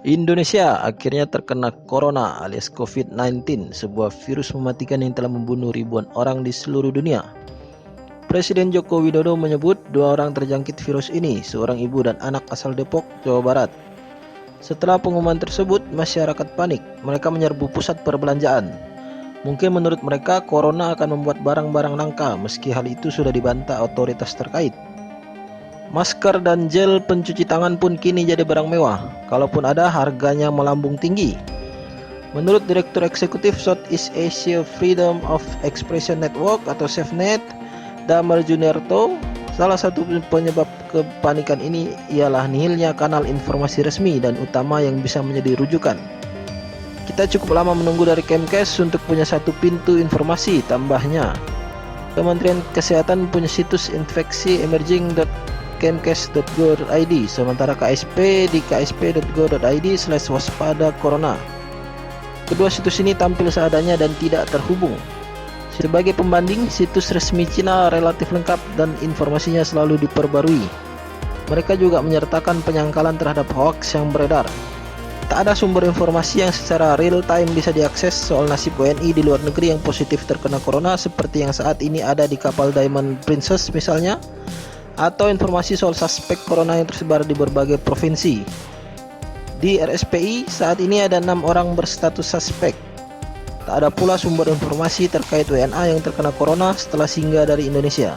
Indonesia akhirnya terkena corona alias COVID-19, sebuah virus mematikan yang telah membunuh ribuan orang di seluruh dunia. Presiden Joko Widodo menyebut 2 orang terjangkit virus ini, seorang ibu dan anak asal Depok, Jawa Barat. Setelah pengumuman tersebut, masyarakat panik. Mereka menyerbu pusat perbelanjaan. Mungkin menurut mereka, corona akan membuat barang-barang langka, meski hal itu sudah dibantah otoritas terkait. Masker dan gel pencuci tangan pun kini jadi barang mewah, kalaupun ada harganya melambung tinggi. Menurut Direktur Eksekutif Southeast Asia Freedom of Expression Network atau SafeNet, Damar Juniarto, salah satu penyebab kepanikan ini ialah nihilnya kanal informasi resmi dan utama yang bisa menjadi rujukan. Kita cukup lama menunggu dari Kemkes untuk punya satu pintu informasi, tambahnya. Kementerian Kesehatan punya situs infeksi emerging.kemkes.go.id, sementara KSP di ksp.go.id/waspada corona. Kedua situs ini tampil seadanya dan tidak terhubung. Sebagai pembanding, situs resmi Cina relatif lengkap dan informasinya selalu diperbarui. Mereka juga menyertakan penyangkalan terhadap hoaks yang beredar. Tak ada sumber informasi yang secara real time bisa diakses soal nasib WNI di luar negeri yang positif terkena corona, seperti yang saat ini ada di kapal Diamond Princess misalnya, atau informasi soal suspek corona yang tersebar di berbagai provinsi. Di RSPI saat ini ada 6 orang berstatus suspek. Tak ada pula sumber informasi terkait WNA yang terkena corona setelah singgah dari Indonesia.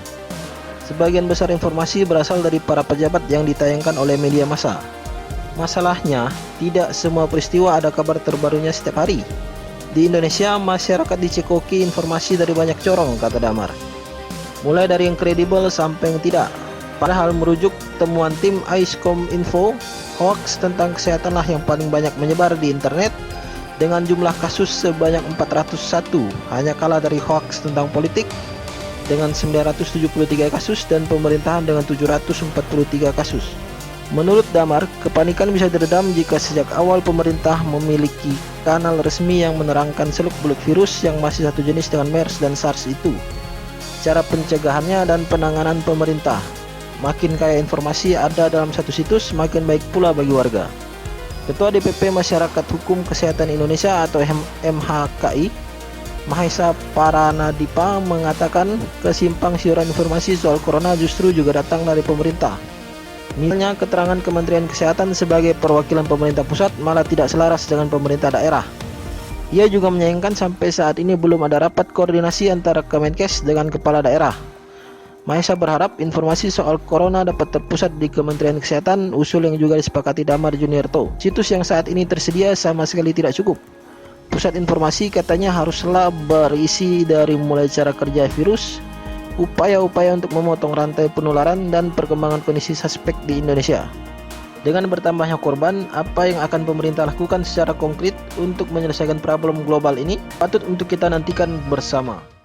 Sebagian besar informasi berasal dari para pejabat yang ditayangkan oleh media massa. Masalahnya, tidak semua peristiwa ada kabar terbarunya setiap hari. Di Indonesia, masyarakat dicekoki informasi dari banyak corong, kata Damar. Mulai dari yang kredibel sampai yang tidak. Padahal merujuk temuan tim Aiskom Info, hoaks tentang kesehatanlah yang paling banyak menyebar di internet dengan jumlah kasus sebanyak 401, hanya kalah dari hoaks tentang politik dengan 973 kasus dan pemerintahan dengan 743 kasus. Menurut Damar, kepanikan bisa diredam jika sejak awal pemerintah memiliki kanal resmi yang menerangkan seluk-beluk virus yang masih satu jenis dengan MERS dan SARS itu, cara pencegahannya dan penanganan pemerintah. Makin kaya informasi ada dalam satu situs, makin baik pula bagi warga. Ketua DPP Masyarakat Hukum Kesehatan Indonesia atau MHKI, Mahesa Paranadipa, mengatakan kesimpang siuran informasi soal corona justru juga datang dari pemerintah. Misalnya, keterangan Kementerian Kesehatan sebagai perwakilan pemerintah pusat malah tidak selaras dengan pemerintah daerah. Ia juga menyayangkan sampai saat ini belum ada rapat koordinasi antara Kemenkes dengan kepala daerah. Mahesa berharap informasi soal corona dapat terpusat di Kementerian Kesehatan, usul yang juga disepakati Damar Juniarto. Situs yang saat ini tersedia sama sekali tidak cukup. Pusat informasi katanya haruslah berisi dari mulai cara kerja virus, upaya-upaya untuk memotong rantai penularan, dan perkembangan kondisi suspek di Indonesia. Dengan bertambahnya korban, apa yang akan pemerintah lakukan secara konkret untuk menyelesaikan problem global ini patut untuk kita nantikan bersama.